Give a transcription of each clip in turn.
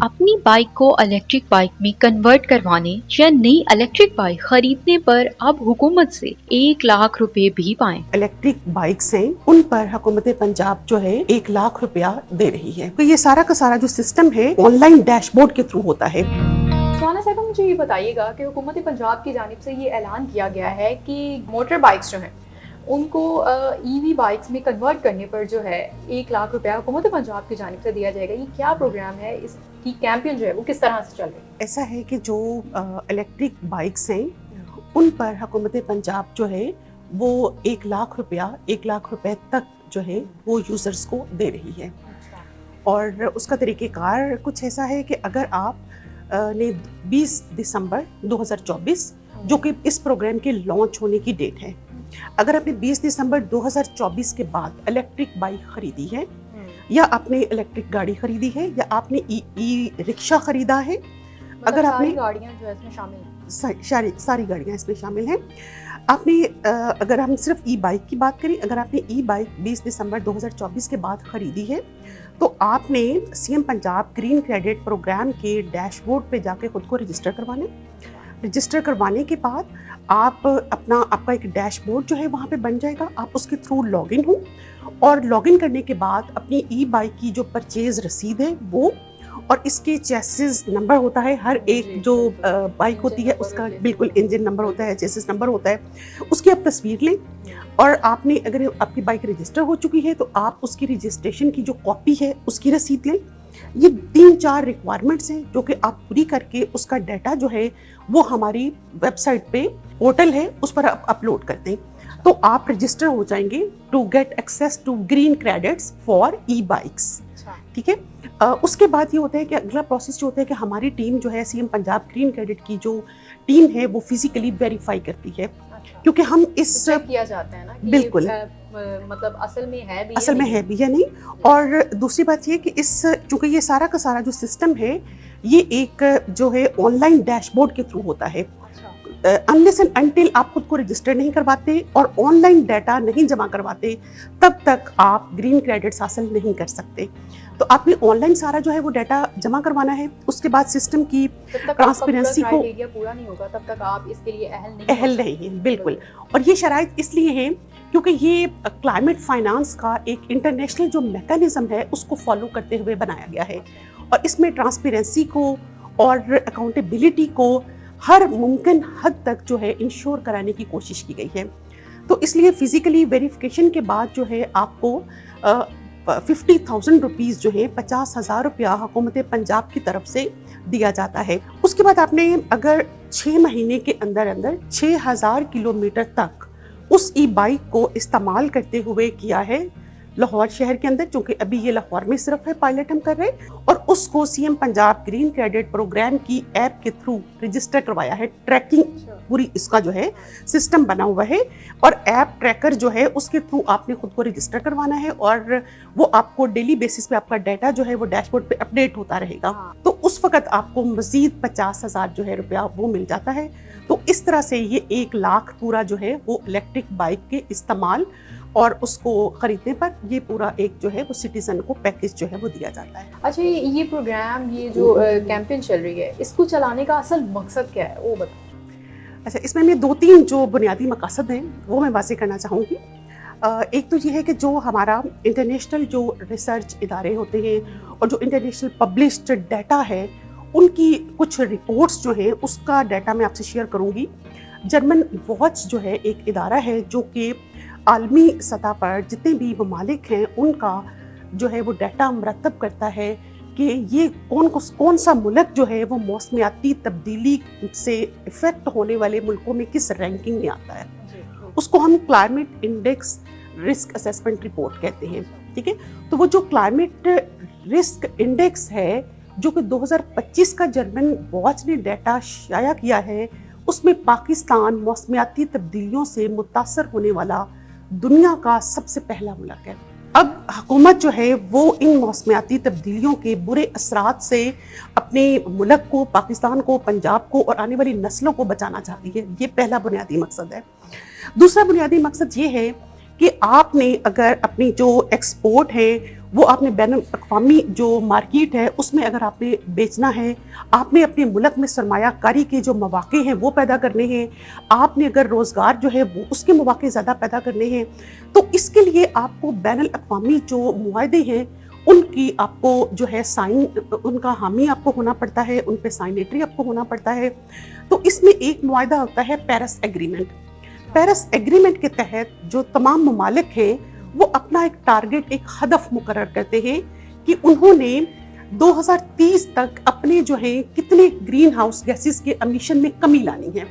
अपनी बाइक को electric bike में कन्वर्ट करवाने या नई इलेक्ट्रिक बाइक खरीदने पर अब हुकूमत से 1 लाख रुपए भी पाएं। इलेक्ट्रिक बाइक्स हैं उन पर हुकूमत पंजाब जो है 1 लाख रुपया दे रही है। तो ये सारा का सारा जो सिस्टम है ऑनलाइन डैशबोर्ड के थ्रू होता है। सुहाना साहब, मुझे ये बताइएगा कि हुकूमत पंजाब की जानिब से ये ऐलान किया गया है कि मोटर बाइक्स जो हैं उनको ईवी बाइक्स में कन्वर्ट करने पर जो है 1 लाख रुपया हुकूमत पंजाब की जानिब से दिया जाएगा। ये क्या प्रोग्राम है, इसकी कैंपेन जो है वो किस तरह से चल रही है? ऐसा है कि जो इलेक्ट्रिक बाइक्स हैं उन पर हुकूमत पंजाब जो है वो 1 लाख रुपए तक जो है वो यूज़र्स को दे रही है। और उसका तरीक़ेकार कुछ ऐसा है कि अगर आप ने 20 दिसंबर 2024 जो कि इस प्रोग्राम के लॉन्च होने की डेट है, अगर आपने 20 दिसंबर 2024 के बाद इलेक्ट्रिक बाइक खरीदी है या आपने इलेक्ट्रिक गाड़ी खरीदी है या आपने ई रिक्शा खरीदा है, अगर आपने सारी गाड़ियाँ जो है इसमें शामिल हैं। सारी गाड़ियाँ इसमें शामिल हैं। आपने अगर हम सिर्फ ई बाइक की बात करें, अगर आपने ई बाइक 20 दिसंबर 2024 के बाद खरीदी है तो आपने CM Punjab green credit programme के डैशबोर्ड पे जाके खुद को रजिस्टर करवाने के बाद आपका एक डैशबोर्ड जो है वहाँ पे बन जाएगा। आप उसके थ्रू लॉगिन हो और लॉगिन करने के बाद अपनी ई बाइक की जो परचेज रसीद है वो और इसके चेसिस नंबर होता है, हर एक जो बाइक होती है उसका बिल्कुल इंजन नंबर होता है, चेसिस नंबर होता है, उसकी आप तस्वीर लें। और आपने अगर आपकी बाइक रजिस्टर हो चुकी है तो आप उसकी रजिस्ट्रेशन की जो कॉपी है उसकी रसीद लें। ये 3-4 रिक्वायरमेंट्स हैं जो कि आप पूरी करके उसका डाटा जो है वो हमारी वेबसाइट पे पोर्टल है उस पर आप अपलोड कर दें तो आप रजिस्टर हो जाएंगे to get access to green credits for e bikes. ठीक है। उसके बाद ये होता है कि अगला प्रोसेस जो होता है कि हमारी टीम जो है सीएम पंजाब ग्रीन क्रेडिट की जो टीम है वो फिजिकली वेरीफाई करती है, क्योंकि हम इस किया जाता है ना कि बिल्कुल मतलब असल में है भी या नहीं। और दूसरी बात ये कि इस चूंकि ये सारा का सारा जो सिस्टम है ये एक जो है ऑनलाइन डैशबोर्ड के थ्रू होता है। अनलेस एंड अनटिल आप खुद को रजिस्टर नहीं करवाते और ऑनलाइन डाटा नहीं जमा करवाते तब तक आप ग्रीन क्रेडिट्स हासिल नहीं कर सकते। तो आपने ऑनलाइन सारा जो है वो डाटा जमा करवाना है। उसके बाद सिस्टम की ट्रांसपेरेंसी को पूरा नहीं होगा तब तक आप इसके लिए अहल नहीं है। बिल्कुल। और ये शराइत इसलिए है क्योंकि ये क्लाइमेट फाइनेंस का एक इंटरनेशनल जो मैकेनिज्म है उसको फॉलो करते हुए बनाया गया है और इसमें ट्रांसपेरेंसी को और अकाउंटेबिलिटी को हर मुमकिन हद तक जो है इंश्योर कराने की कोशिश की गई है। तो इसलिए फिजिकली वेरिफिकेशन के बाद जो है आपको 50,000 रुपीज़ जो है 50,000 रुपया हुकूमत पंजाब की तरफ से दिया जाता है। उसके बाद आपने अगर 6 महीने के अंदर अंदर 6,000 किलोमीटर तक उस ई बाइक को इस्तेमाल करते हुए किया है लाहौर शहर के अंदर, क्योंकि अभी ये लाहौर में सिर्फ है पायलट हम कर रहे हैं, और उसको CM Punjab green credit programme की ऐप के थ्रू रजिस्टर करवाया है। ट्रैकिंग पूरी इसका जो है सिस्टम बना हुआ है और ऐप ट्रैकर जो है उसके थ्रू आपने खुद को रजिस्टर करवाना है और वो आपको डेली बेसिस पे आपका डाटा जो है वो डैशबोर्ड पे अपडेट होता रहेगा। तो उस वक्त आपको मजीद 50,000 जो है रुपया वो मिल जाता है। तो इस तरह से ये 1 लाख पूरा जो है वो इलेक्ट्रिक बाइक के इस्तेमाल और उसको खरीदने पर ये पूरा एक जो है वो सिटीजन को पैकेज जो है वो दिया जाता है। अच्छा, ये प्रोग्राम, ये जो कैंपेन चल रही है, इसको चलाने का असल मकसद क्या है वो बताओ। अच्छा, इसमें मैं 2-3 जो बुनियादी मकसद हैं वो मैं वाज़ेह करना चाहूँगी। एक तो ये है कि जो हमारा इंटरनेशनल जो रिसर्च इदारे होते हैं और जो इंटरनेशनल पब्लिश्ड डाटा है उनकी कुछ रिपोर्ट्स जो हैं उसका डाटा मैं आपसे शेयर करूँगी। जर्मन वॉच जो है एक इदारा है जो कि आलमी सतह पर जितने भी ममालिक हैं उनका जो है वो डाटा मरतब करता है कि ये कौन सा मुल्क जो है वो मौसमियाती तब्दीली से इफ़ेक्ट होने वाले मुल्कों में किस रैंकिंग में आता है। उसको हम climate index risk assessment report कहते हैं। ठीक है। तो वो जो क्लाइमेट रिस्क इंडेक्स है जो कि 2025 का जर्मन वॉच ने डाटा शाया किया है, उसमें पाकिस्तान मौसमियाती तब्दीलियों से मुतासर होने वाला दुनिया का सबसे पहला मुल्क है। अब हुकूमत जो है वो इन मौसमियाती तब्दीलियों के बुरे असरात से अपने मुल्क को, पाकिस्तान को, पंजाब को और आने वाली नस्लों को बचाना चाहती है। ये पहला बुनियादी मकसद है। दूसरा बुनियादी मकसद ये है کہ آپ نے اگر اپنی جو ایکسپورٹ ہے وہ آپ نے بین الاقوامی جو مارکیٹ ہے اس میں اگر آپ نے بیچنا ہے، آپ نے اپنے ملک میں سرمایہ کاری کے جو مواقع ہیں وہ پیدا کرنے ہیں، آپ نے اگر روزگار جو ہے وہ اس کے مواقع زیادہ پیدا کرنے ہیں، تو اس کے لیے آپ کو بین الاقوامی جو معاہدے ہیں ان کی آپ کو جو ہے سائن، ان کا حامی آپ کو ہونا پڑتا ہے، ان پہ سائنیٹری آپ کو ہونا پڑتا ہے۔ تو اس میں ایک معاہدہ ہوتا ہے پیرس ایگریمنٹ۔ پیرس ایگریمنٹ کے تحت جو تمام ممالک ہیں وہ اپنا ایک ٹارگٹ، ایک ہدف مقرر کرتے ہیں کہ انہوں نے 2030 تک اپنے جو ہیں کتنے گرین ہاؤس گیسز کے امیشن میں کمی لانی ہے۔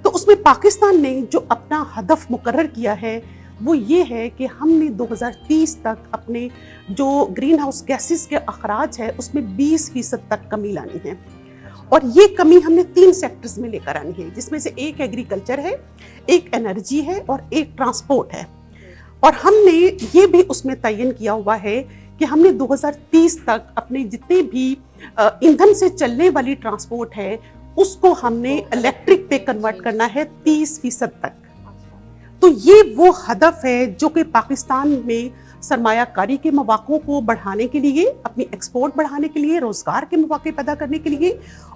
تو اس میں پاکستان نے جو اپنا ہدف مقرر کیا ہے وہ یہ ہے کہ ہم نے 2030 تک اپنے جو گرین ہاؤس گیسز کے اخراج ہے اس میں 20% تک کمی لانی ہے، اور یہ کمی ہم نے 3 سیکٹرز میں لے کر آنی ہے، جس میں سے ایک ایگریکلچر ہے، ایک انرجی ہے اور ایک ٹرانسپورٹ ہے۔ اور ہم نے یہ بھی اس میں تعین کیا ہوا ہے کہ ہم نے 2030 تک اپنے جتنے بھی ایندھن سے چلنے والی ٹرانسپورٹ ہے اس کو ہم نے الیکٹرک پہ کنورٹ کرنا ہے 30% تک۔ تو یہ وہ ہدف ہے جو کہ پاکستان میں سرمایہ کاری کے مواقع کو بڑھانے کے لیے، اپنی ایکسپورٹ بڑھانے کے لیے، روزگار کے مواقع پیدا کرنے کے لیے،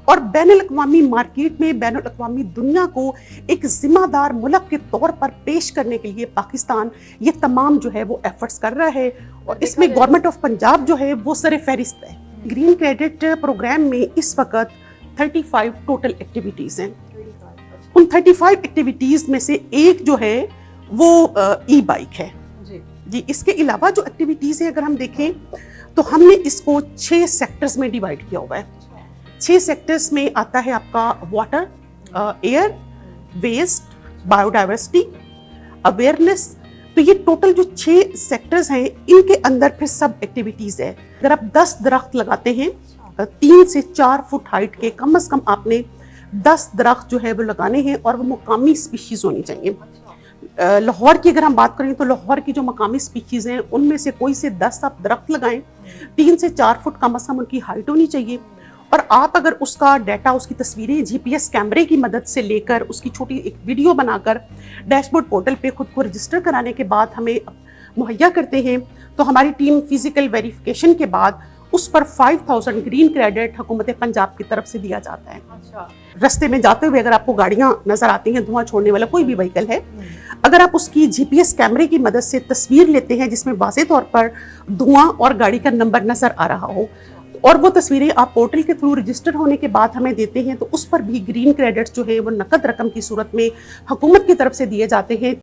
اور بین الاقوامی مارکیٹ میں بین الاقوامی دنیا کو ایک ذمہ دار ملک کے طور پر پیش کرنے کے لیے پاکستان یہ تمام جو ہے وہ ایفرٹس کر رہا ہے، اور اس میں گورنمنٹ آف پنجاب جو ہے وہ سر فہرست ہے۔ گرین کریڈٹ پروگرام میں اس وقت 35 ٹوٹل ایکٹیویٹیز ہیں۔ ان 35 ایکٹیویٹیز میں سے ایک جو ہے وہ ای بائک ہے جی۔ اس کے علاوہ جو ایکٹیویٹیز ہیں اگر ہم دیکھیں تو ہم نے اس کو 6 سیکٹرز میں ڈیوائیڈ کیا ہوا ہے۔ 6 سیکٹرز میں آتا ہے آپ کا water, air, waste, biodiversity, awareness. تو یہ ٹوٹل جو 6 سیکٹرز ہیں ان کے اندر پھر سب ایکٹیویٹیز ہے۔ اگر آپ 10 درخت لگاتے ہیں 3 سے 4 فٹ ہائٹ کے، کم از کم آپ نے 10 درخت جو ہے وہ لگانے ہیں، اور وہ مقامی اسپیشیز ہونی چاہیے۔ لاہور کی اگر ہم بات کریں تو لاہور کی جو مقامی اسپیشیز ہیں ان میں سے کوئی سے 10 آپ درخت لگائیں، 3 سے 4 فٹ کم از کم ان کی ہائٹ ہونی چاہیے، اور آپ اگر اس کا ڈیٹا، اس کی تصویریں GPS کیمرے کی مدد سے لے کر اس کی چھوٹی ایک ویڈیو بنا کر ڈیش بورڈ پورٹل پہ خود کو رجسٹر کرانے کے بعد ہمیں مہیا کرتے ہیں، تو ہماری ٹیم فزیکل ویریفیکیشن کے بعد اس پر 5000 گرین کریڈٹ حکومت پنجاب کی طرف سے دیا جاتا ہے۔ رستے میں جاتے ہوئے اگر آپ کو گاڑیاں نظر آتی ہیں، دھواں چھوڑنے والا کوئی بھی وہیکل ہے، اگر آپ اس کی GPS کیمرے کی مدد سے تصویر لیتے ہیں جس میں واضح طور پر دھواں اور گاڑی کا نمبر نظر آ رہا ہو، اور وہ تصویریں آپ پورٹل کے تھرو رجسٹر ہونے کے بعد ہمیں دیتے ہیں، تو اس پر بھی گرین کریڈٹس جو ہے وہ نقد رقم کی صورت میں حکومت کی طرف سے دیے جاتے ہیں۔